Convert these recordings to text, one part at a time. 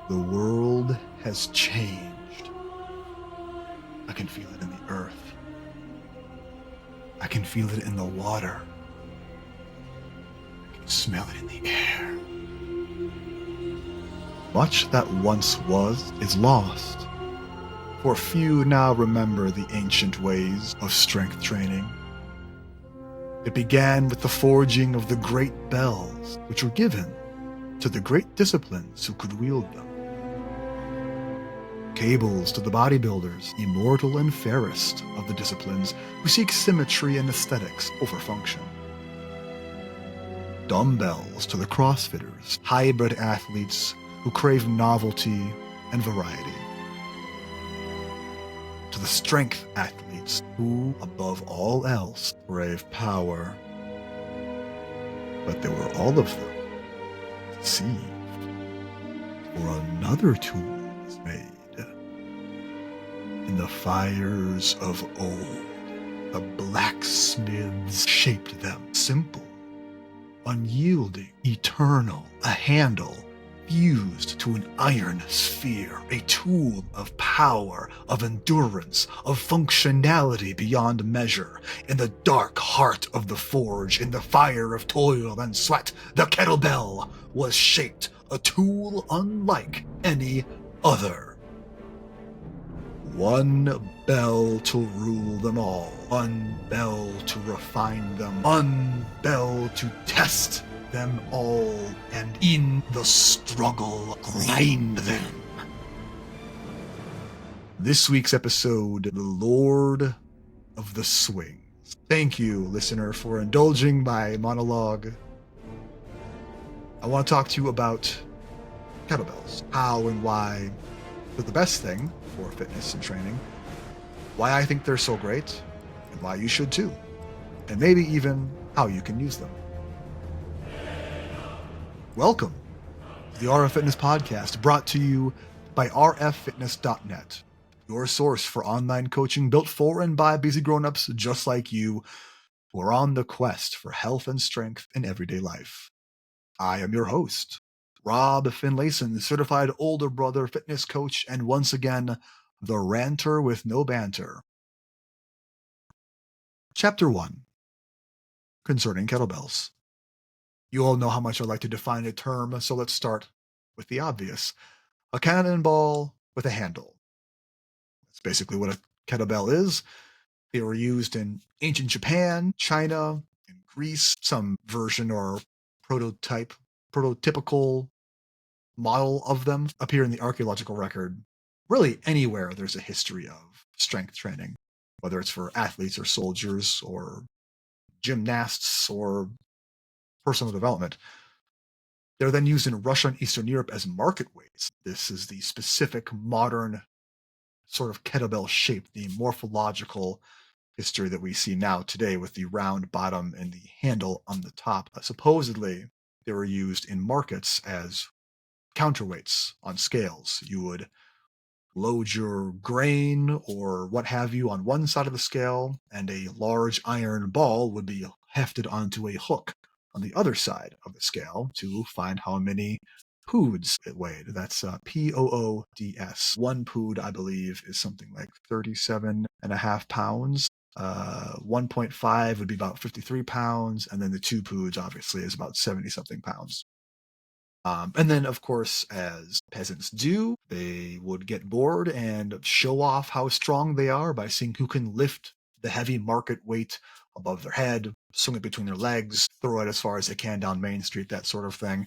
The world has changed. I can feel it in the earth. I can feel it in the water. I can smell it in the air. Much that once was is lost, for few now remember the ancient ways of strength training. It began with the forging of the great bells, which were given to the great disciplines who could wield them. Cables to the bodybuilders, immortal and fairest of the disciplines, who seek symmetry and aesthetics over function. Dumbbells to the CrossFitters, hybrid athletes who crave novelty and variety. To the strength athletes who, above all else, crave power. But they were all of them deceived, for another tool was made. In the fires of old, the blacksmiths shaped them simple, unyielding, eternal, a handle fused to an iron sphere, a tool of power, of endurance, of functionality beyond measure. In the dark heart of the forge, in the fire of toil and sweat, the kettlebell was shaped, a tool unlike any other. One bell to rule them all, one bell to refine them, one bell to test them all, and in the struggle grind them. This week's episode, The Lord of the Swings. Thank you, listener, for indulging my monologue. I want to talk to you about kettlebells, how and why they're the best thing for fitness and training, why I think they're so great, and why you should too, and maybe even how you can use them. Welcome to the RF Fitness Podcast, brought to you by rffitness.net, your source for online coaching built for and by busy grown-ups just like you who are on the quest for health and strength in everyday life. I am your host, Rob Finlayson, certified older brother fitness coach, and once again, the ranter with no banter. Chapter 1, concerning kettlebells. You all know how much I like to define a term, so let's start with the obvious. A cannonball with a handle. That's basically what a kettlebell is. They were used in ancient Japan, China, and Greece. Some version or prototypical model of them appear in the archaeological record. Really anywhere there's a history of strength training, whether it's for athletes or soldiers or gymnasts or personal development. They're then used in Russia and Eastern Europe as market weights. This is the specific modern sort of kettlebell shape, the morphological history that we see now today with the round bottom and the handle on the top. Supposedly, they were used in markets as counterweights on scales. You would load your grain or what have you on one side of the scale, and a large iron ball would be hefted onto a hook on the other side of the scale to find how many poods it weighed. That's P-O-O-D-S. One pood, I believe, is something like 37.5 pounds. 1.5 would be about 53 pounds, and then the 2 poods, obviously, is about 70-something pounds. And then, of course, as peasants do, they would get bored and show off how strong they are by seeing who can lift the heavy market weight above their head, swing it between their legs, throw it as far as they can down Main Street, that sort of thing.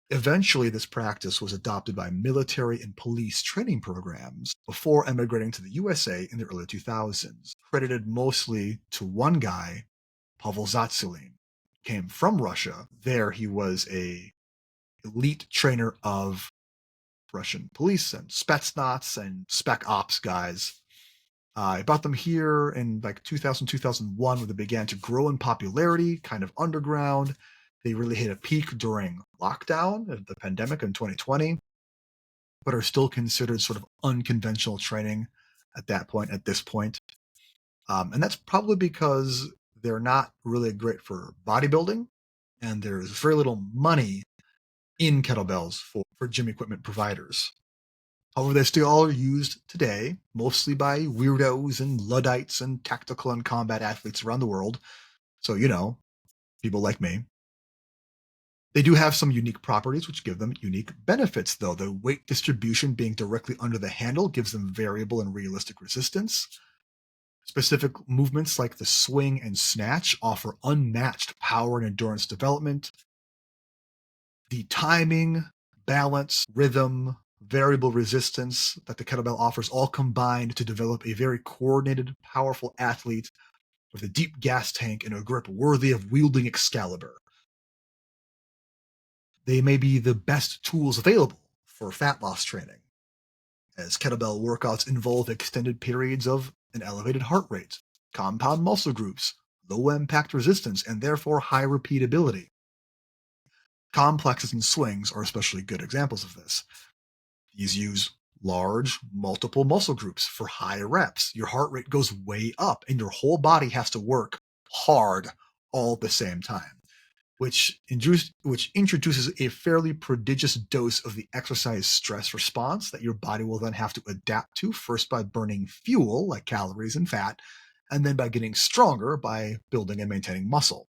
Eventually, this practice was adopted by military and police training programs before emigrating to the USA in the early 2000s, credited mostly to one guy, Pavel Zatzulin. Came from Russia. There he was a elite trainer of Russian police and Spetsnaz and Spec Ops guys. I brought them here in like 2000, 2001 when they began to grow in popularity, kind of underground. They really hit a peak during lockdown of the pandemic in 2020, but are still considered sort of unconventional training at this point. And that's probably because they're not really great for bodybuilding, and there's very little money in kettlebells for gym equipment providers. However, they still are used today, mostly by weirdos and Luddites and tactical and combat athletes around the world. So, people like me. They do have some unique properties which give them unique benefits, though. The weight distribution being directly under the handle gives them variable and realistic resistance. Specific movements like the swing and snatch offer unmatched power and endurance development. The timing, balance, rhythm, variable resistance that the kettlebell offers all combined to develop a very coordinated, powerful athlete with a deep gas tank and a grip worthy of wielding Excalibur. They may be the best tools available for fat loss training, as kettlebell workouts involve extended periods of an elevated heart rate, compound muscle groups, low impact resistance, and therefore high repeatability. Complexes and swings are especially good examples of this. These use large, multiple muscle groups for high reps. Your heart rate goes way up, and your whole body has to work hard all at the same time, which introduces a fairly prodigious dose of the exercise stress response that your body will then have to adapt to, first by burning fuel like calories and fat, and then by getting stronger by building and maintaining muscle.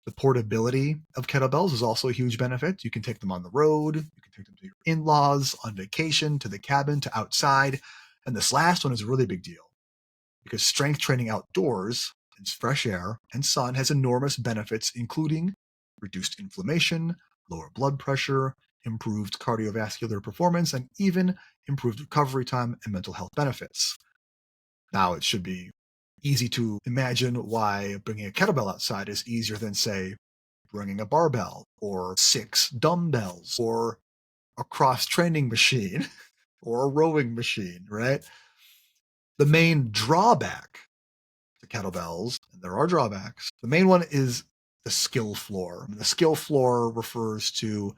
The portability of kettlebells is also a huge benefit. You can take them on the road, you can take them to your in-laws, on vacation, to the cabin, to outside. And this last one is a really big deal because strength training outdoors in fresh air and sun has enormous benefits, including reduced inflammation, lower blood pressure, improved cardiovascular performance, and even improved recovery time and mental health benefits. Now, it should be easy to imagine why bringing a kettlebell outside is easier than, say, bringing a barbell or 6 dumbbells or a cross training machine or a rowing machine, right? The main drawback to kettlebells, and there are drawbacks, the main one is the skill floor. The skill floor refers to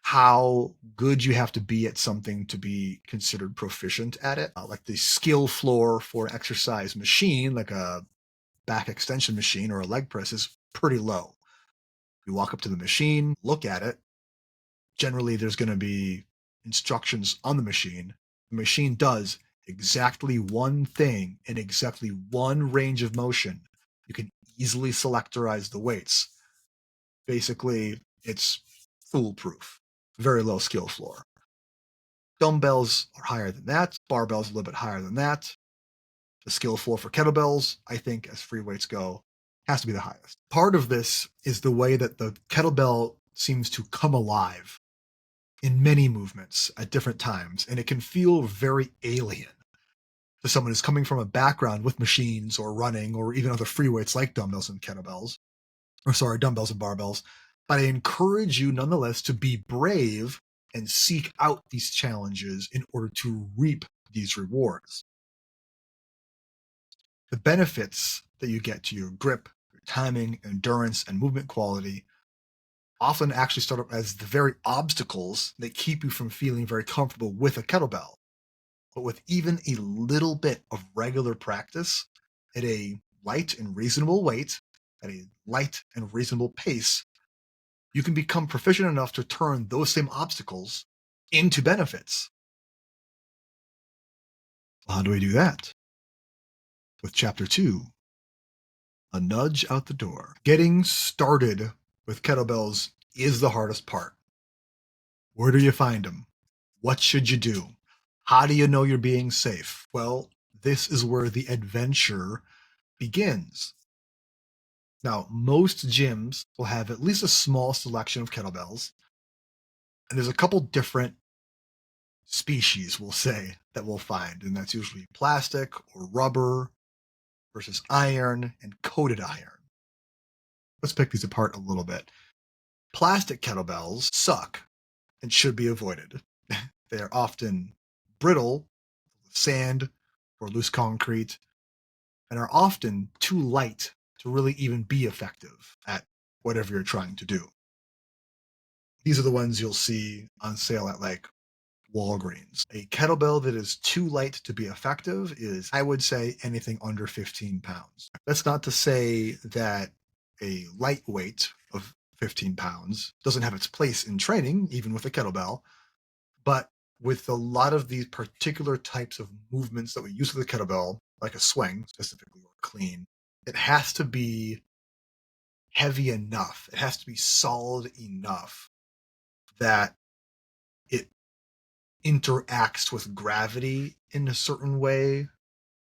how good you have to be at something to be considered proficient at it. Like the skill floor for an exercise machine, like a back extension machine or a leg press, is pretty low. You walk up to the machine, look at it. Generally, there's going to be instructions on the machine. The machine does exactly one thing in exactly one range of motion. You can easily selectorize the weights. Basically, it's foolproof. Very low skill floor. Dumbbells are higher than that. Barbells a little bit higher than that. The skill floor for kettlebells, I think, as free weights go, has to be the highest. Part of this is the way that the kettlebell seems to come alive in many movements at different times, and it can feel very alien to someone who's coming from a background with machines or running or even other free weights like dumbbells and kettlebells, dumbbells and barbells. But I encourage you nonetheless to be brave and seek out these challenges in order to reap these rewards. The benefits that you get to your grip, your timing, endurance, and movement quality often actually start up as the very obstacles that keep you from feeling very comfortable with a kettlebell. But with even a little bit of regular practice at a light and reasonable weight, at a light and reasonable pace, you can become proficient enough to turn those same obstacles into benefits. How do we do that? With Chapter 2, A Nudge Out the Door. Getting started with kettlebells is the hardest part. Where do you find them? What should you do? How do you know you're being safe? Well, this is where the adventure begins. Now, most gyms will have at least a small selection of kettlebells, and there's a couple different species, we'll say, that we'll find, and that's usually plastic or rubber versus iron and coated iron. Let's pick these apart a little bit. Plastic kettlebells suck and should be avoided. They are often brittle, sand, or loose concrete, and are often too light to really even be effective at whatever you're trying to do. These are the ones you'll see on sale at like Walgreens. A kettlebell that is too light to be effective is, I would say, anything under 15 pounds. That's not to say that a lightweight of 15 pounds. Doesn't have its place in training, even with a kettlebell. But with a lot of these particular types of movements that we use with the kettlebell, like a swing specifically or clean, it has to be heavy enough. It has to be solid enough that it interacts with gravity in a certain way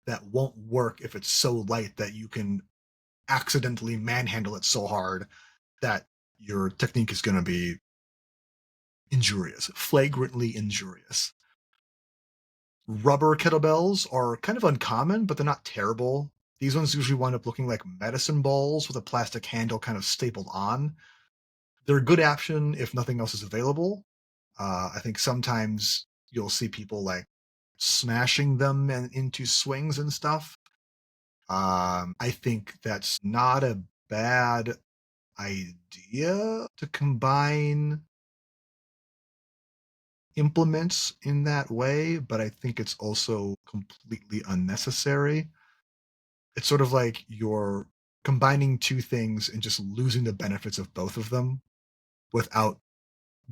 that won't work if it's so light that you can accidentally manhandle it so hard that your technique is going to be injurious, flagrantly injurious. Rubber kettlebells are kind of uncommon, but they're not terrible. These ones usually wind up looking like medicine balls with a plastic handle kind of stapled on. They're a good option if nothing else is available. I think sometimes you'll see people like smashing them into swings and stuff. I think that's not a bad idea to combine implements in that way, but I think it's also completely unnecessary. It's sort of like you're combining two things and just losing the benefits of both of them without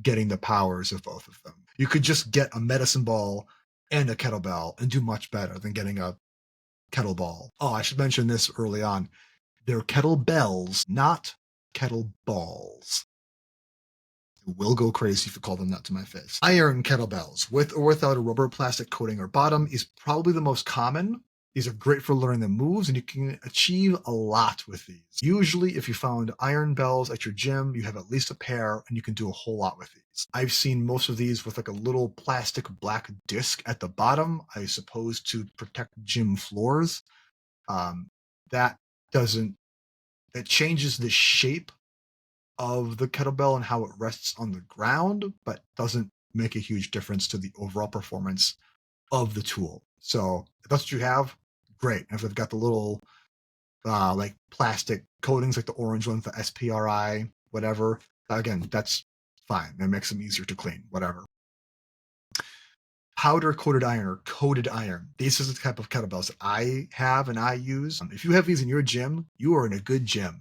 getting the powers of both of them. You could just get a medicine ball and a kettlebell and do much better than getting a kettleball. Oh, I should mention this early on. They're kettlebells, not kettleballs. I will go crazy if you call them that to my face. Iron kettlebells, with or without a rubber plastic coating or bottom, is probably the most common. These are great for learning the moves, and you can achieve a lot with these. Usually, if you found iron bells at your gym, you have at least a pair, and you can do a whole lot with these. I've seen most of these with like a little plastic black disc at the bottom, I suppose to protect gym floors. That doesn't, it changes the shape of the kettlebell and how it rests on the ground, but doesn't make a huge difference to the overall performance of the tool. So if that's what you have, great. If they've got the little like plastic coatings, like the orange ones, the SPRI, whatever, again, that's fine. It makes them easier to clean, whatever. Powder coated iron or coated iron. These are the type of kettlebells that I have and I use. If you have these in your gym, you are in a good gym.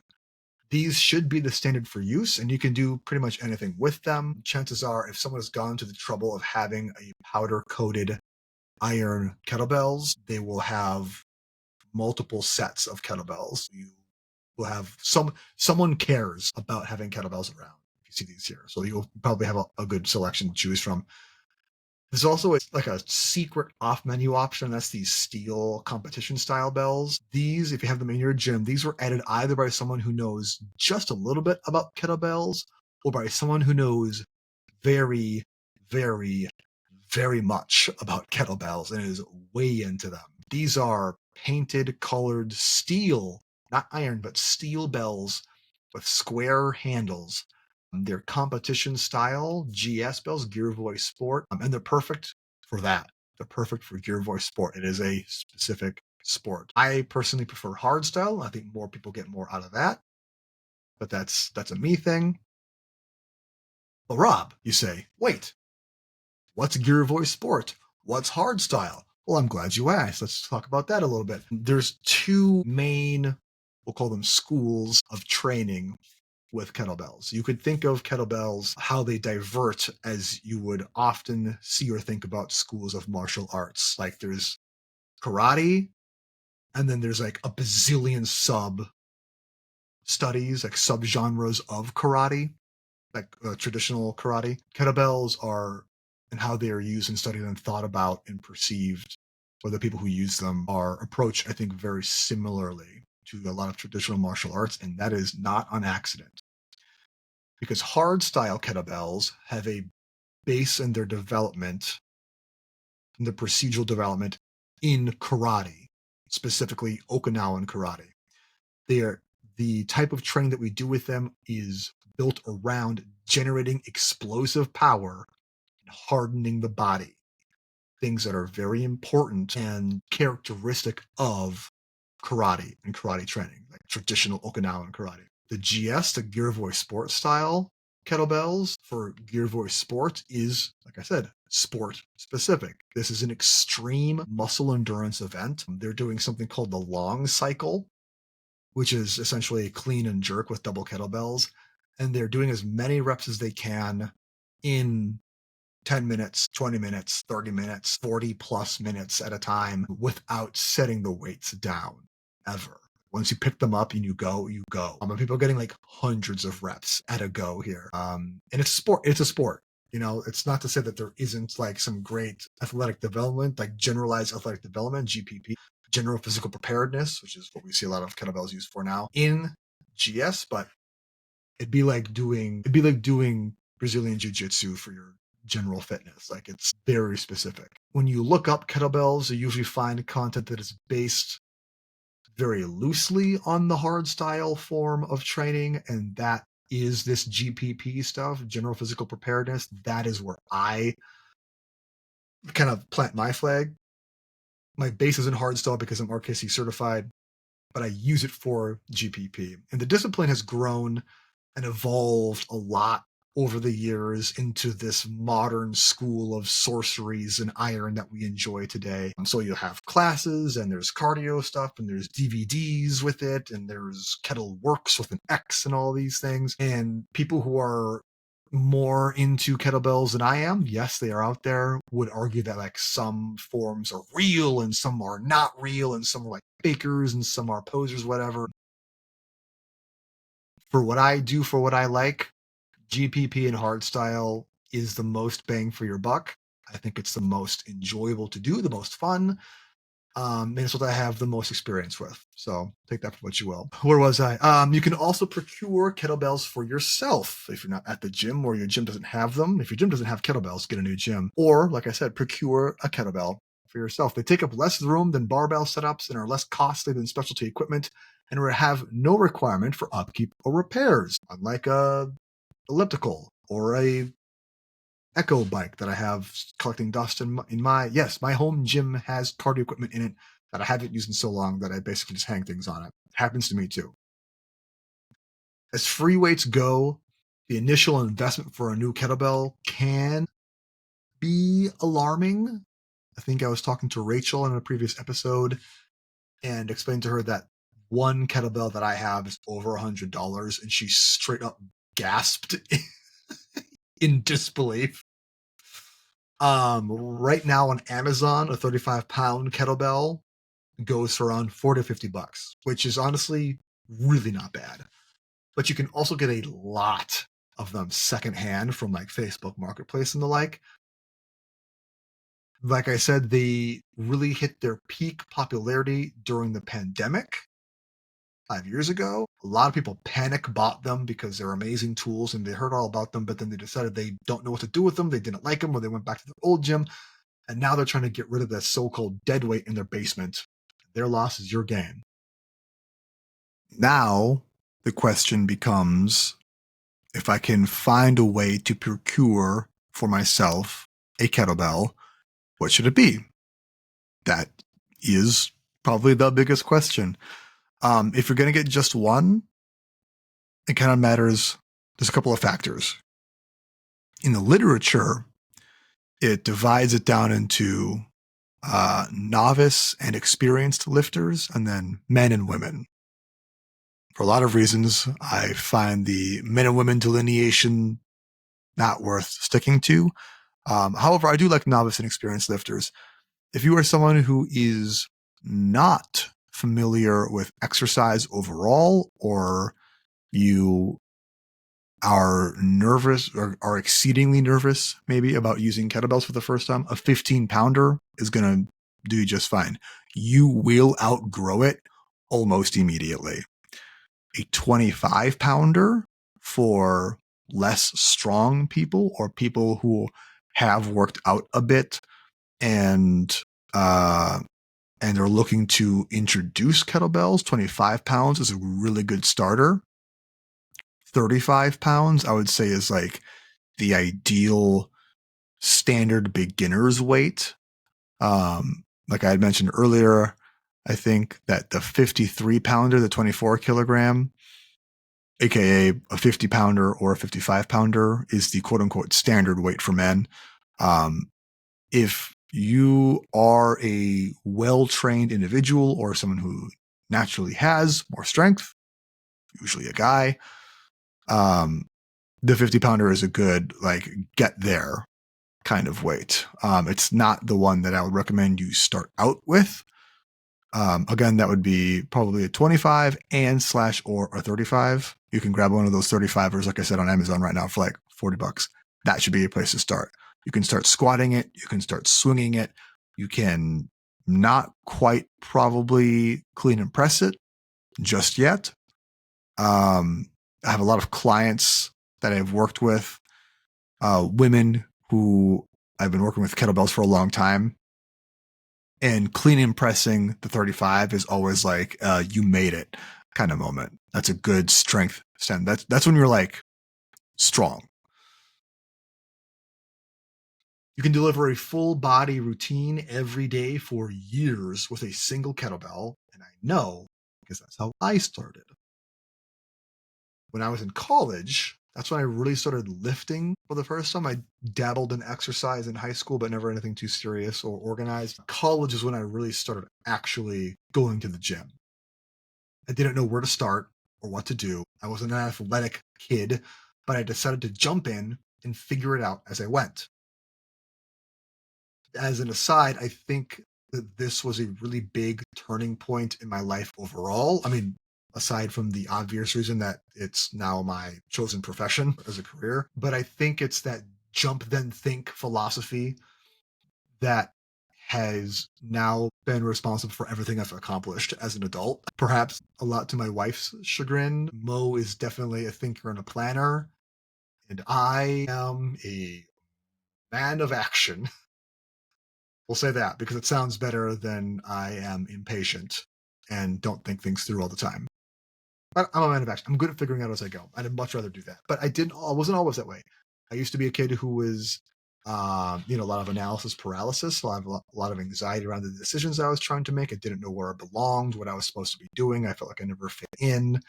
These should be the standard for use, and you can do pretty much anything with them. Chances are, if someone has gone to the trouble of having a powder coated iron kettlebells, they will have multiple sets of kettlebells. You will have someone cares about having kettlebells around. If you see these here, so you'll probably have a good selection to choose from. There's also like a secret off menu option. That's these steel competition style bells. These, if you have them in your gym, these were added either by someone who knows just a little bit about kettlebells or by someone who knows very, very, very much about kettlebells and is way into them. These are painted, colored steel, not iron, but steel bells with square handles. They're competition style GS bells, Gear Voice Sport, and they're perfect for that. They're perfect for Gear Voice Sport. It is a specific sport. I personally prefer hard style. I think more people get more out of that, but that's a me thing. But Rob, you say, wait, what's Gear Voice Sport? What's hard style? Well, I'm glad you asked. Let's talk about that a little bit. There's two main, we'll call them schools of training with kettlebells. You could think of kettlebells how they divert as you would often see or think about schools of martial arts. Like there's karate, and then there's like a bazillion sub studies, like subgenres of karate, like traditional karate. Kettlebells are, and how they are used and studied and thought about and perceived, or the people who use them are approached, I think, very similarly to a lot of traditional martial arts, and that is not on accident. Because hard style kettlebells have a base in their development, in the procedural development in karate, specifically Okinawan karate. They are the type of training that we do with them is built around generating explosive power and hardening the body. Things that are very important and characteristic of karate and karate training, like traditional Okinawan karate. The GS, the Gear Voice Sport style kettlebells for Gear Voice Sport is, like I said, sport specific. This is an extreme muscle endurance event. They're doing something called the long cycle, which is essentially a clean and jerk with double kettlebells. and they're doing as many reps as they can in 10 minutes, 20 minutes, 30 minutes, 40 plus minutes at a time without setting the weights down ever. Once you pick them up and you go, you go. And people are getting like hundreds of reps at a go here. And it's a sport. It's a sport. You know, it's not to say that there isn't like some great athletic development, like generalized athletic development, GPP, general physical preparedness, which is what we see a lot of kettlebells used for now in GS, but it'd be like doing Brazilian jiu-jitsu for your general fitness. Like, it's very specific. When you look up kettlebells, you usually find content that is based very loosely on the hard style form of training, and that is this GPP stuff, general physical preparedness. That is where I kind of plant my flag. My base is in hard style because I'm RKC certified, but I use it for GPP. And the discipline has grown and evolved a lot over the years into this modern school of sorceries and iron that we enjoy today. So you have classes, and there's cardio stuff, and there's DVDs with it, and there's Kettle Works with an X and all these things. And people who are more into kettlebells than I am, yes, they are out there, would argue that like some forms are real and some are not real, and some are like fakers and some are posers, whatever. For what I do, for what I like, GPP and hardstyle is the most bang for your buck. I think it's the most enjoyable to do, the most fun. And it's what I have the most experience with. So take that for what you will. Where was I? You can also procure kettlebells for yourself if you're not at the gym or your gym doesn't have them. If your gym doesn't have kettlebells, get a new gym. Or, like I said, procure a kettlebell for yourself. They take up less room than barbell setups and are less costly than specialty equipment, and have no requirement for upkeep or repairs, unlike a elliptical or a echo bike that I have collecting dust in my home gym has cardio equipment in it that I haven't used in so long that I basically just hang things on it. It happens to me too. As free weights go, the initial investment for a new kettlebell can be alarming. I think I was talking to Rachel in a previous episode and explained to her that one kettlebell that I have is over $100, and she straight up gasped in disbelief. Right now on Amazon, a 35-pound kettlebell goes for around $40 to $50, which is honestly really not bad. But you can also get a lot of them secondhand from like Facebook Marketplace and the like. Like I said, they really hit their peak popularity during the pandemic 5 years ago. A lot of people panic bought them because they're amazing tools and they heard all about them, but then they decided they don't know what to do with them. They didn't like them, or they went back to their old gym. And now they're trying to get rid of that so-called dead weight in their basement. Their loss is your gain. Now, the question becomes, if I can find a way to procure for myself a kettlebell, what should it be? That is probably the biggest question. If you're going to get just one, it kind of matters. There's a couple of factors. In the literature, it divides it down into novice and experienced lifters, and then men and women. For a lot of reasons, I find the men and women delineation not worth sticking to. However, I do like novice and experienced lifters. If you are someone who is not familiar with exercise overall, or you are nervous or are exceedingly nervous maybe about using kettlebells for the first time, a 15-pounder is going to do just fine. You will outgrow it almost immediately. A 25-pounder for less strong people or people who have worked out a bit and are looking to introduce kettlebells, 25 pounds is a really good starter. 35 pounds, I would say, is like the ideal standard beginner's weight. Like I had mentioned earlier, I think that the 53-pounder, the 24 kilogram, aka a 50-pounder or a 55-pounder, is the quote-unquote standard weight for men. If you are a well-trained individual or someone who naturally has more strength, usually a guy, the 50 pounder is a good, like, get there kind of weight. It's not the one that I would recommend you start out with. Again, that would be probably a 25 and slash or a 35. You can grab one of those 35ers, like I said, on Amazon right now for like $40. That should be a place to start. You can start squatting it. You can start swinging it. You can not quite probably clean and press it just yet. I have a lot of clients that I've worked with, women who I've been working with kettlebells for a long time. And clean and pressing the 35 is always like, you made it kind of moment. That's a good strength stem. That's when you're like strong. You can deliver a full body routine every day for years with a single kettlebell. And I know because that's how I started. When I was in college, that's when I really started lifting for the first time. I dabbled in exercise in high school, but never anything too serious or organized. College is when I really started actually going to the gym. I didn't know where to start or what to do. I wasn't an athletic kid, but I decided to jump in and figure it out as I went. As an aside, I think that this was a really big turning point in my life overall. I mean, aside from the obvious reason that it's now my chosen profession as a career, but I think it's that jump then think philosophy that has now been responsible for everything I've accomplished as an adult. Perhaps a lot to my wife's chagrin. Mo is definitely a thinker and a planner, and I am a man of action. We'll say that because it sounds better than I am impatient and don't think things through all the time. But I'm a man of action. I'm good at figuring out as I go. I'd much rather do that. But I wasn't always that way. I used to be a kid who was, a lot of analysis paralysis, a lot of anxiety around the decisions I was trying to make. I didn't know where I belonged, what I was supposed to be doing. I felt like I never fit in.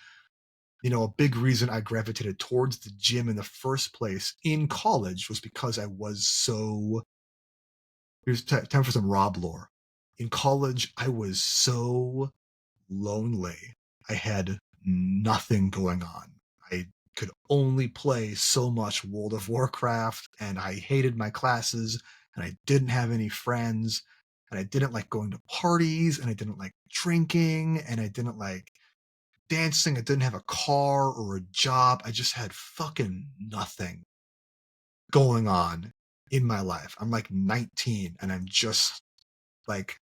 A big reason I gravitated towards the gym in the first place in college was because I was so. Here's time for some Rob lore. In college, I was so lonely. I had nothing going on. I could only play so much World of Warcraft, and I hated my classes, and I didn't have any friends, and I didn't like going to parties, and I didn't like drinking, and I didn't like dancing. I didn't have a car or a job. I just had fucking nothing going on in my life. I'm like 19, and I'm just like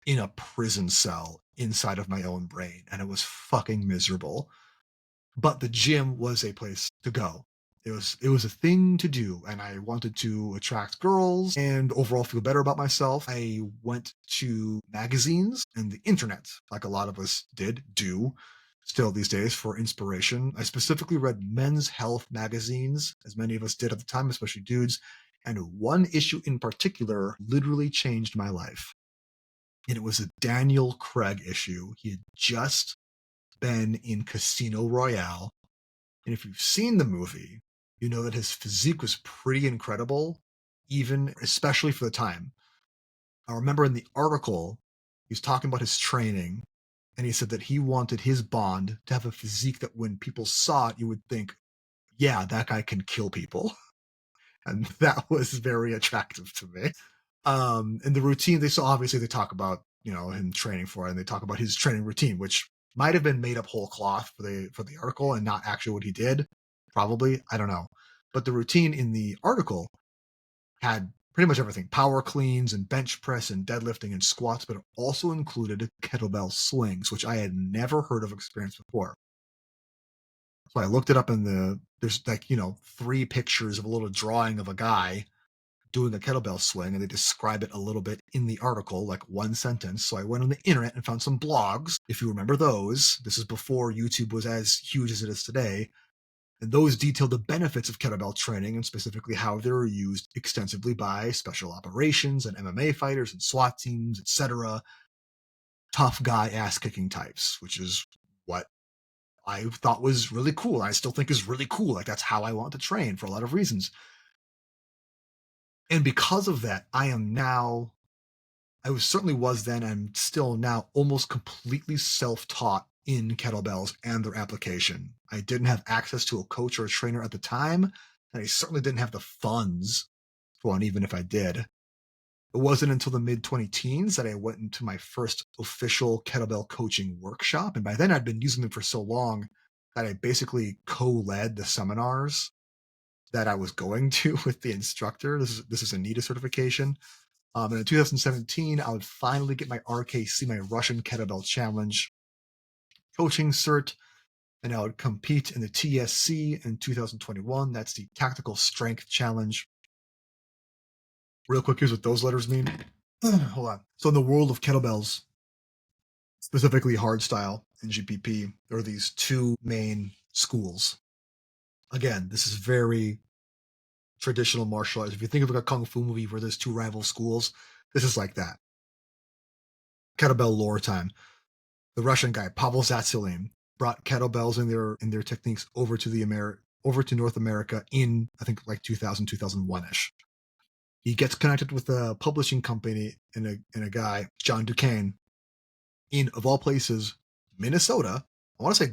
in a prison cell inside of my own brain, and it was fucking miserable. But the gym was a place to go. It was a thing to do, and I wanted to attract girls and overall feel better about myself. I went to magazines and the internet, like a lot of us do still these days, for inspiration. I specifically read men's health magazines, as many of us did at the time, especially dudes, and one issue in particular literally changed my life. And it was a Daniel Craig issue. He had just been in Casino Royale. And if you've seen the movie, you know that his physique was pretty incredible, even especially for the time. I remember in the article, he was talking about his training, and he said that he wanted his Bond to have a physique that when people saw it, you would think, yeah, that guy can kill people. And that was very attractive to me. And the routine they saw, obviously they talk about him training for it, and they talk about his training routine, which might have been made up whole cloth for the article and not actually what he did. Probably, I don't know. But the routine in the article had pretty much everything: power cleans and bench press and deadlifting and squats, but it also included kettlebell swings, which I had never heard of experience before. So I looked it up there's like, 3 pictures of a little drawing of a guy doing a kettlebell swing, and they describe it a little bit in the article, like one sentence. So I went on the internet and found some blogs, if you remember those. This is before YouTube was as huge as it is today. And those detailed the benefits of kettlebell training and specifically how they were used extensively by special operations and MMA fighters and SWAT teams, etc. Tough guy ass kicking types, which is what I thought was really cool. I still think is really cool. Like, that's how I want to train for a lot of reasons. And because of that, I was certainly was then, and still now, almost completely self-taught in kettlebells and their application. I didn't have access to a coach or a trainer at the time, and I certainly didn't have the funds for one, even if I did. It wasn't until the mid 20 teens that I went into my first official kettlebell coaching workshop. And by then, I'd been using them for so long that I basically co led the seminars that I was going to with the instructor. This is a NITA certification. And in 2017, I would finally get my RKC, my Russian Kettlebell Challenge coaching cert, and I would compete in the TSC in 2021. That's the Tactical Strength Challenge. Real quick, here's what those letters mean. Hold on. So in the world of kettlebells, specifically hardstyle and GPP, there are these two main schools. Again, this is very traditional martial arts. If you think of like a kung fu movie where there's two rival schools, this is like that. Kettlebell lore time. The Russian guy Pavel Zatsilin brought kettlebells in their techniques over to North America in I think like 2000 2001ish. He gets connected with a publishing company and a guy John Duquesne in of all places Minnesota. I want to say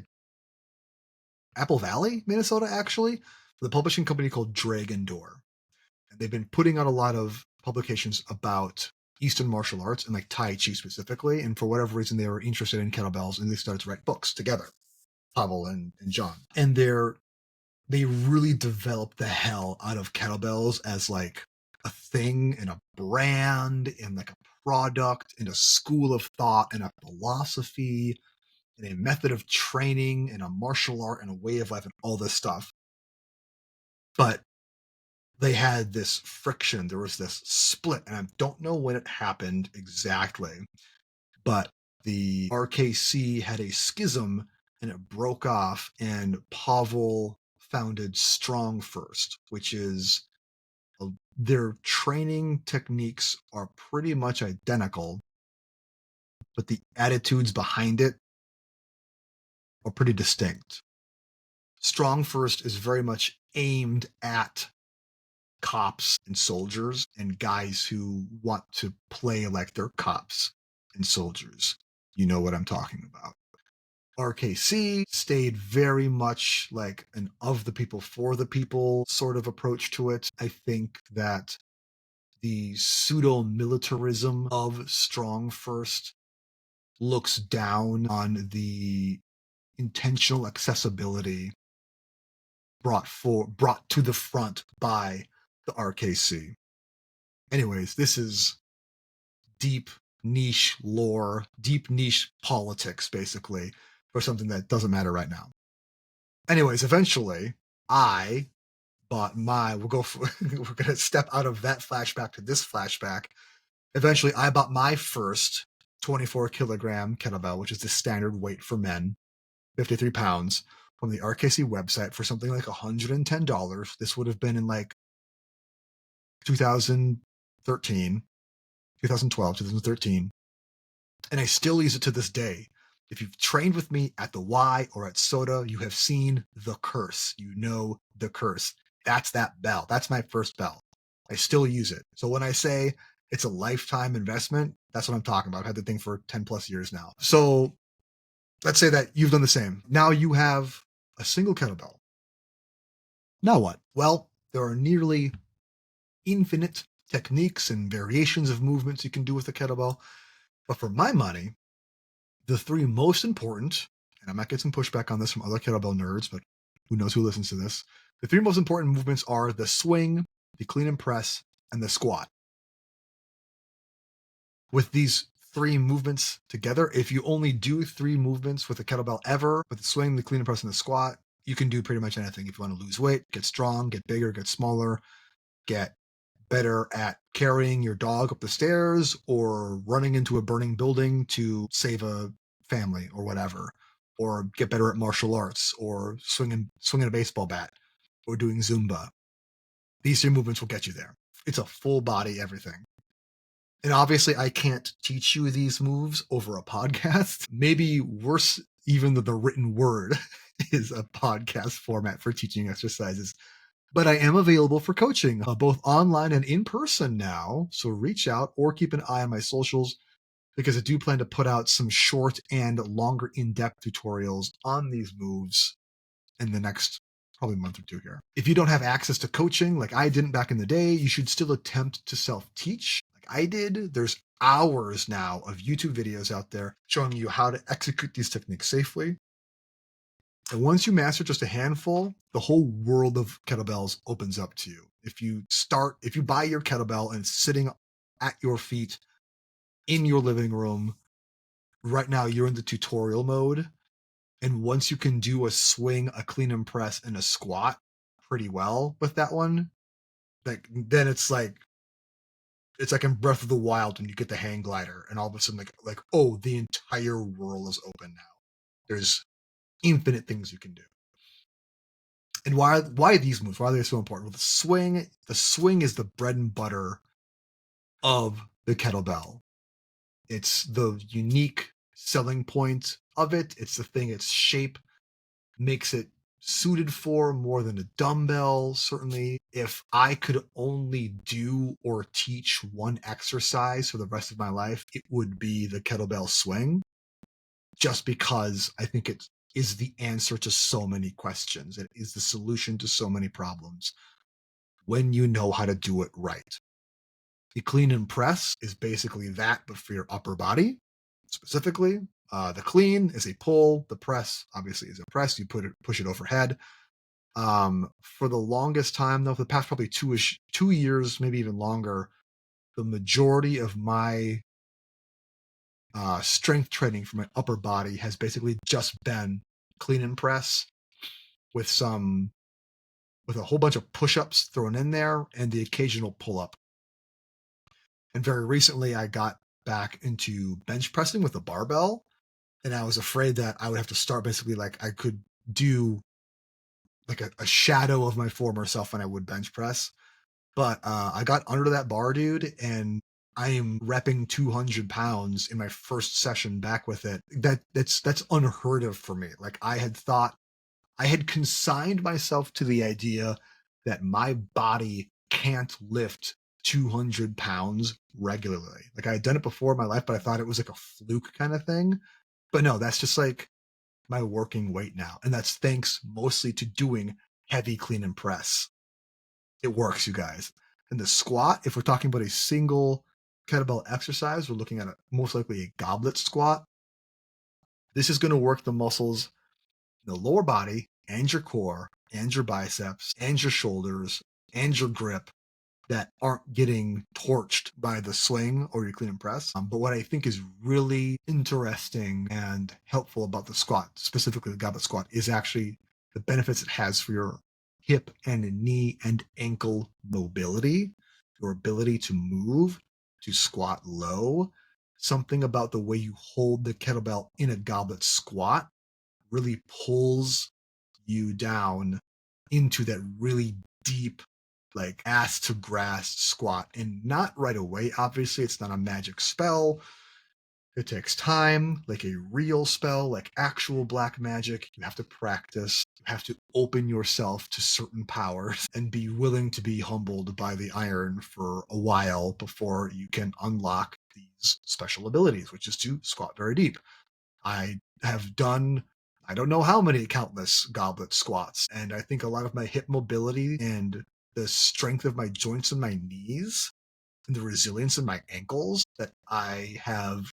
Apple Valley, Minnesota, actually, for the publishing company called Dragon Door. And they've been putting out a lot of publications about Eastern martial arts and like Tai Chi specifically. And for whatever reason, they were interested in kettlebells and they started to write books together, Pavel and John. And they really developed the hell out of kettlebells as like a thing and a brand and like a product and a school of thought and a philosophy and a method of training and a martial art and a way of life and all this stuff. But they had this friction. There was this split, and I don't know when it happened exactly, but the RKC had a schism and it broke off, and Pavel founded Strong First, which is their training techniques are pretty much identical, but the attitudes behind it are pretty distinct. Strong First is very much aimed at cops and soldiers and guys who want to play like they're cops and soldiers. You know what I'm talking about. RKC stayed very much like an of the people for the people sort of approach to it. I think that the pseudo militarism of Strong First looks down on the intentional accessibility brought to the front by the RKC. Anyways, this is deep niche lore, deep niche politics, basically, for something that doesn't matter right now. Anyways, eventually, I bought we're going to step out of that flashback to this flashback. Eventually, I bought my first 24 kilogram kettlebell, which is the standard weight for men, 53 pounds, from the RKC website for something like $110. This would have been in like 2013, 2012, 2013. And I still use it to this day. If you've trained with me at the Y or at Soda, you have seen the curse. You know the curse. That's that bell. That's my first bell. I still use it. So when I say it's a lifetime investment, that's what I'm talking about. I've had the thing for 10 plus years now. So let's say that you've done the same. Now you have a single kettlebell. Now what? Well, there are nearly infinite techniques and variations of movements you can do with a kettlebell. But for my money, the three most important, and I might get some pushback on this from other kettlebell nerds, but who knows who listens to this. The three most important movements are the swing, the clean and press, and the squat. With these three movements together, if you only do three movements with a kettlebell ever, with the swing, the clean and press, and the squat, you can do pretty much anything. If you want to lose weight, get strong, get bigger, get smaller, get better at carrying your dog up the stairs or running into a burning building to save a family or whatever, or get better at martial arts or swinging a baseball bat or doing Zumba. These three movements will get you there. It's a full body everything. And obviously I can't teach you these moves over a podcast. Maybe worse even than the written word is a podcast format for teaching exercises. But I am available for coaching, both online and in person now. So reach out or keep an eye on my socials. because I do plan to put out some short and longer in-depth tutorials on these moves in the next probably month or two here. If you don't have access to coaching like I didn't back in the day, you should still attempt to self-teach like I did. There's hours now of YouTube videos out there showing you how to execute these techniques safely. And once you master just a handful, the whole world of kettlebells opens up to you. If you buy your kettlebell and it's sitting at your feet in your living room, right now you're in the tutorial mode. And once you can do a swing, a clean and press, and a squat pretty well with that one, like then it's like in Breath of the Wild when you get the hang glider and all of a sudden like oh, the entire world is open now. There's infinite things you can do. And why these moves? Why are they so important? Well, the swing is the bread and butter of the kettlebell. It's the unique selling point of it. It's the thing its shape makes it suited for more than a dumbbell. Certainly, if I could only do or teach one exercise for the rest of my life, it would be the kettlebell swing, just because I think it is the answer to so many questions. It is the solution to so many problems when you know how to do it right. The clean and press is basically that, but for your upper body specifically. The clean is a pull. The press obviously is a press. You push it overhead. For the longest time, though, for the past probably 2 years, maybe even longer, the majority of my strength training for my upper body has basically just been clean and press with a whole bunch of push-ups thrown in there and the occasional pull-up. And very recently, I got back into bench pressing with a barbell, and I was afraid that I would have to start basically like I could do like a shadow of my former self when I would bench press. But I got under that bar, dude, and I am repping 200 pounds in my first session back with it. That's unheard of for me. Like I had consigned myself to the idea that my body can't lift 200 pounds regularly. Like I had done it before in my life, but I thought it was like a fluke kind of thing. But no, that's just like my working weight now. And that's thanks mostly to doing heavy clean and press. It works, you guys. And the squat, if we're talking about a single kettlebell exercise, we're looking at most likely a goblet squat. This is going to work the muscles in the lower body and your core and your biceps and your shoulders and your grip that aren't getting torched by the swing or your clean and press. But what I think is really interesting and helpful about the squat, specifically the goblet squat, is actually the benefits it has for your hip and knee and ankle mobility, your ability to move, to squat low. Something about the way you hold the kettlebell in a goblet squat really pulls you down into that really deep, like ass to grass squat. And not right away, obviously. It's not a magic spell. It takes time, like a real spell, like actual black magic. You have to practice. You have to open yourself to certain powers and be willing to be humbled by the iron for a while before you can unlock these special abilities, which is to squat very deep. I have done I don't know how many countless goblet squats, and I think a lot of my hip mobility and the strength of my joints and my knees and the resilience in my ankles that I have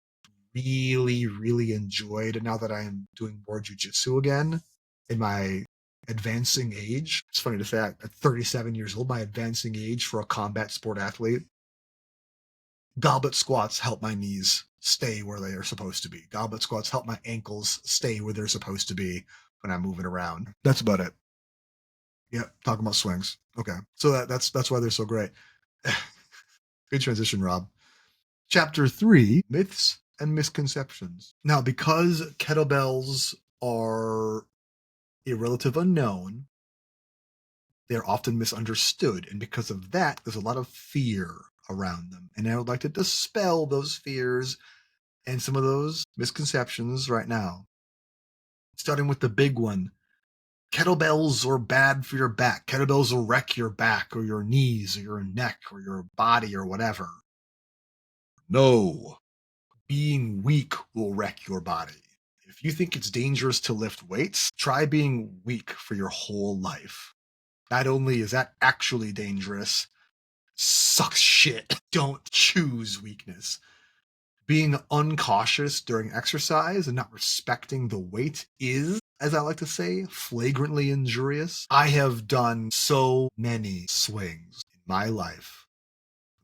really, really enjoyed now that I am doing more jujitsu again in my advancing age. It's funny to say at 37 years old, my advancing age for a combat sport athlete. Goblet squats help my knees stay where they are supposed to be. Goblet squats help my ankles stay where they're supposed to be when I'm moving around. That's about it. Yep, talking about swings. Okay, so that's why they're so great. Good transition, Rob. Chapter 3, Myths and Misconceptions. Now, because kettlebells are a relative unknown, they're often misunderstood. And because of that, there's a lot of fear around them. And I would like to dispel those fears and some of those misconceptions right now. Starting with the big one. Kettlebells are bad for your back. Kettlebells will wreck your back or your knees or your neck or your body or whatever. No. being weak will wreck your body. If you think it's dangerous to lift weights, try being weak for your whole life. Not only is that actually dangerous, sucks shit. Don't choose weakness. Being uncautious during exercise and not respecting the weight is, as I like to say, flagrantly injurious. I have done so many swings in my life.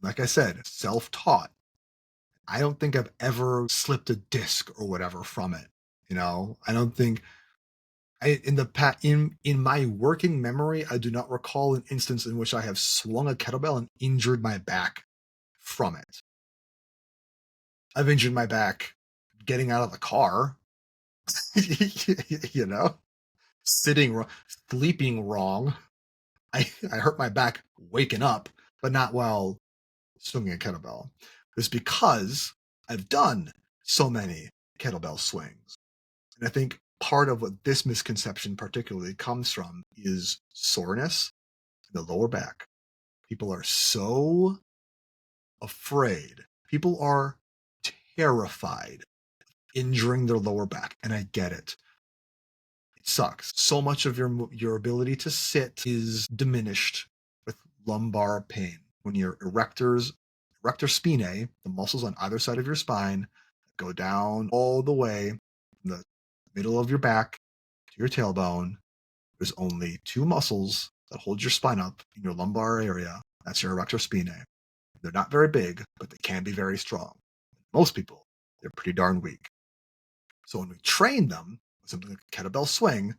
Like I said, self taught. I don't think I've ever slipped a disc or whatever from it. I don't think in the in my working memory, I do not recall an instance in which I have swung a kettlebell and injured my back from it. I've injured my back getting out of the car, you know, sitting wrong, sleeping wrong. I hurt my back waking up, but not while swinging a kettlebell. It's because I've done so many kettlebell swings. And I think part of what this misconception particularly comes from is soreness in the lower back. People are so afraid. People are terrified injuring their lower back, and I get it. It sucks. So much of your ability to sit is diminished with lumbar pain. When your erector spinae, the muscles on either side of your spine, go down all the way from the middle of your back to your tailbone. There's only two muscles that hold your spine up in your lumbar area. That's your erector spinae. They're not very big, but they can be very strong. Most people, they're pretty darn weak. So when we train them with something like a kettlebell swing,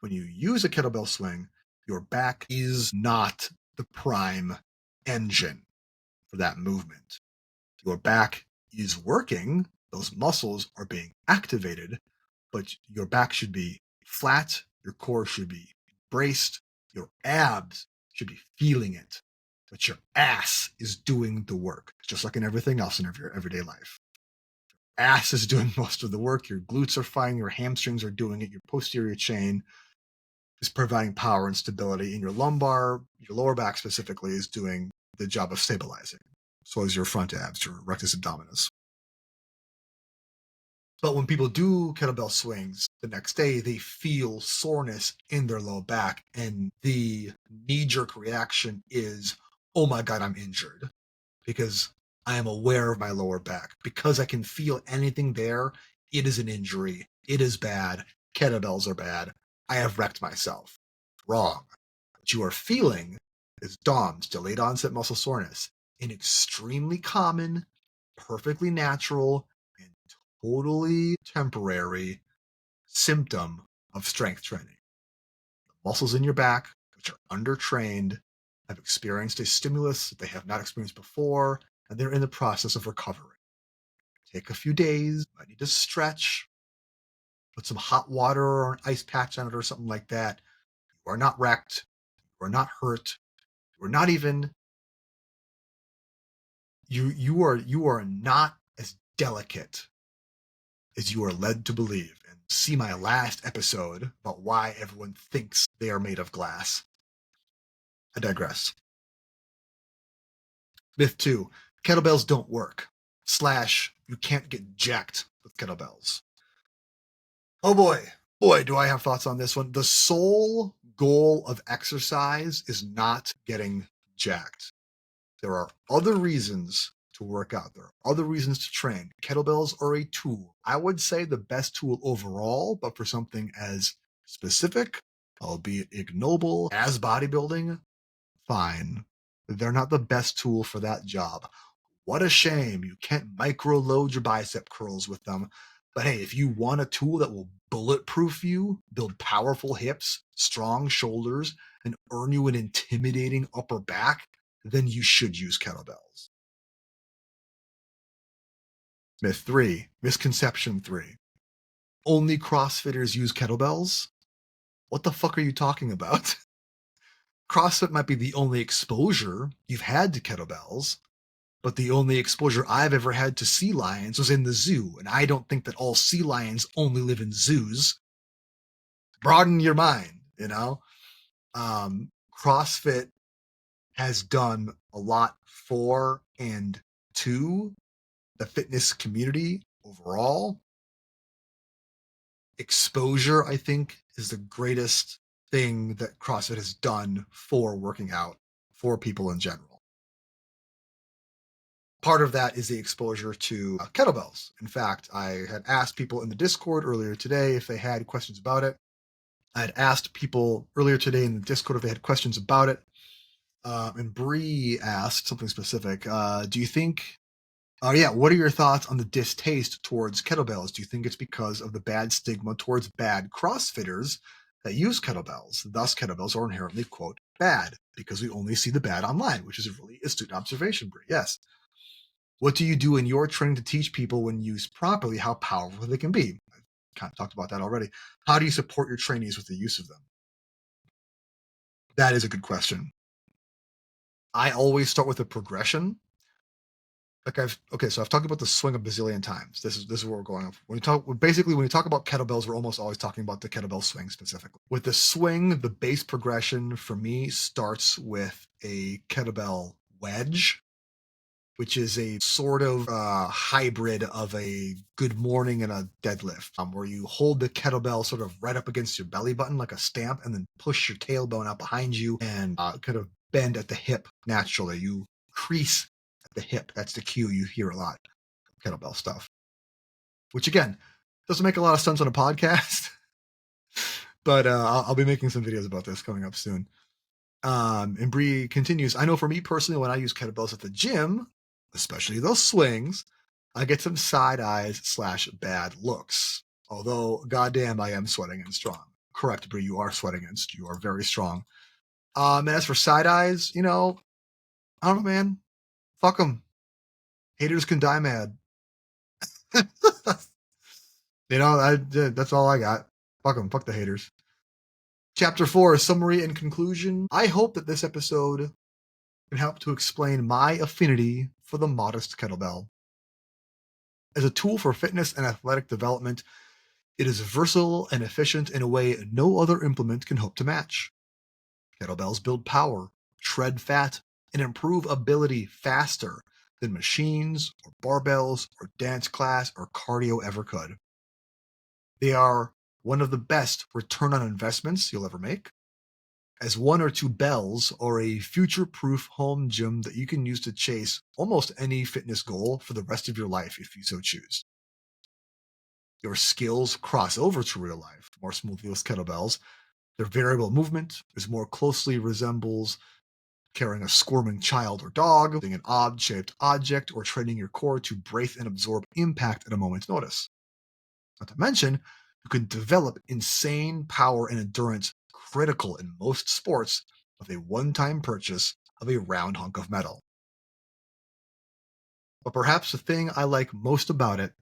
when you use a kettlebell swing, your back is not the prime engine for that movement. Your back is working, those muscles are being activated, but your back should be flat, your core should be braced, your abs should be feeling it, but your ass is doing the work, just like in everything else in your everyday life. Ass is doing most of the work, your glutes are fine, your hamstrings are doing it, your posterior chain is providing power and stability, and your lumbar, your lower back specifically, is doing the job of stabilizing. So is your front abs, your rectus abdominis. But when people do kettlebell swings the next day, they feel soreness in their low back, and the knee jerk reaction is, oh my God, I'm injured. Because I am aware of my lower back. Because I can feel anything there, it is an injury. It is bad. Kettlebells are bad. I have wrecked myself. Wrong. What you are feeling is DOMS, delayed onset muscle soreness, an extremely common, perfectly natural, and totally temporary symptom of strength training. The muscles in your back, which are undertrained, have experienced a stimulus that they have not experienced before, and they're in the process of recovering. Take a few days, I need to stretch, put some hot water or an ice patch on it or something like that. You are not wrecked, you are not hurt, you are not even you are not as delicate as you are led to believe. And see my last episode about why everyone thinks they are made of glass. I digress. Myth 2, kettlebells don't work. / you can't get jacked with kettlebells. Oh boy. Boy, do I have thoughts on this one. The sole goal of exercise is not getting jacked. There are other reasons to work out. There are other reasons to train. Kettlebells are a tool. I would say the best tool overall, but for something as specific, albeit ignoble, as bodybuilding, fine. They're not the best tool for that job. What a shame you can't micro load your bicep curls with them. But hey, if you want a tool that will bulletproof you, build powerful hips, strong shoulders, and earn you an intimidating upper back, then you should use kettlebells. Myth 3, misconception 3. Only CrossFitters use kettlebells? What the fuck are you talking about? CrossFit might be the only exposure you've had to kettlebells, but the only exposure I've ever had to sea lions was in the zoo, and I don't think that all sea lions only live in zoos. Broaden your mind. CrossFit has done a lot for and to the fitness community overall, exposure, I think, is the greatest thing that CrossFit has done for working out for people in general. Part of that is the exposure to kettlebells. In fact, I had asked people in the Discord earlier today if they had questions about it. I had asked people earlier today in the Discord if they had questions about it. And Bree asked something specific. Do you think yeah. What are your thoughts on the distaste towards kettlebells? Do you think it's because of the bad stigma towards bad CrossFitters that use kettlebells? Thus, kettlebells are inherently, quote, bad because we only see the bad online, which is a really astute observation, Brie. Yes. What do you do in your training to teach people when used properly how powerful they can be? I kind of talked about that already. How do you support your trainees with the use of them? That is a good question. I always start with a progression. So I've talked about the swing a bazillion times. This is where we're going. When you talk about kettlebells, we're almost always talking about the kettlebell swing specifically. With the swing, the base progression for me starts with a kettlebell wedge, which is a sort of hybrid of a good morning and a deadlift, where you hold the kettlebell sort of right up against your belly button like a stamp, and then push your tailbone out behind you and kind of bend at the hip naturally. You crease at the hip. That's the cue you hear a lot. Kettlebell stuff, which again doesn't make a lot of sense on a podcast, but I'll be making some videos about this coming up soon. And Bree continues, I know for me personally, when I use kettlebells at the gym, especially those swings, I get some side eyes / bad looks. Although, goddamn, I am sweating and strong. Correct, Bree, you are sweating and you are very strong. And as for side eyes, I don't know, man. Fuck them. Haters can die mad. That's all I got. Fuck them. Fuck the haters. Chapter 4, summary and conclusion. I hope that this episode can help to explain my affinity for the modest kettlebell. As a tool for fitness and athletic development, it is versatile and efficient in a way no other implement can hope to match. Kettlebells build power, shred fat, and improve ability faster than machines or barbells or dance class or cardio ever could. They are one of the best return on investments you'll ever make, as 1 or 2 bells are a future-proof home gym that you can use to chase almost any fitness goal for the rest of your life if you so choose. Your skills cross over to real life more smoothly with kettlebells. Their variable movement is more closely resembles carrying a squirming child or dog, holding an odd-shaped object, or training your core to brace and absorb impact at a moment's notice. Not to mention, you can develop insane power and endurance critical in most sports with a one-time purchase of a round hunk of metal. But perhaps the thing I like most about it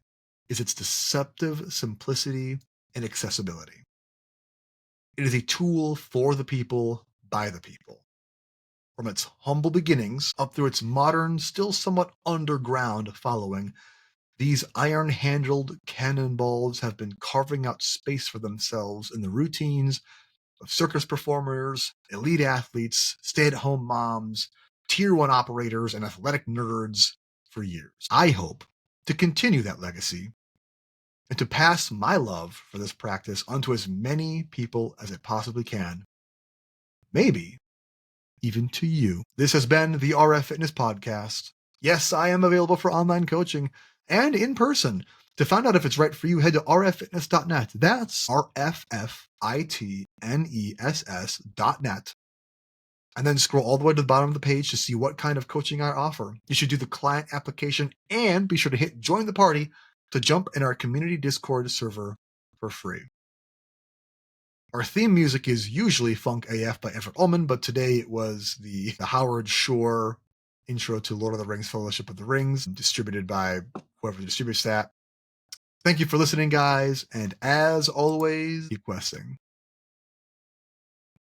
is its deceptive simplicity and accessibility. It is a tool for the people, by the people. From its humble beginnings up through its modern, still somewhat underground following, these iron-handled cannonballs have been carving out space for themselves in the routines of circus performers, elite athletes, stay-at-home moms, tier 1 operators, and athletic nerds for years. I hope to continue that legacy and to pass my love for this practice onto as many people as it possibly can. Maybe even to you. This has been the RF Fitness Podcast. Yes, I am available for online coaching and in person. To find out if it's right for you, head to rffitness.net. That's rffitness.net. And then scroll all the way to the bottom of the page to see what kind of coaching I offer. You should do the client application and be sure to hit join the party to jump in our community Discord server for free. Our theme music is usually Funk AF by Everett Ullman, but today it was the Howard Shore intro to Lord of the Rings Fellowship of the Rings, distributed by whoever distributes that. Thank you for listening, guys, and as always, keep questing.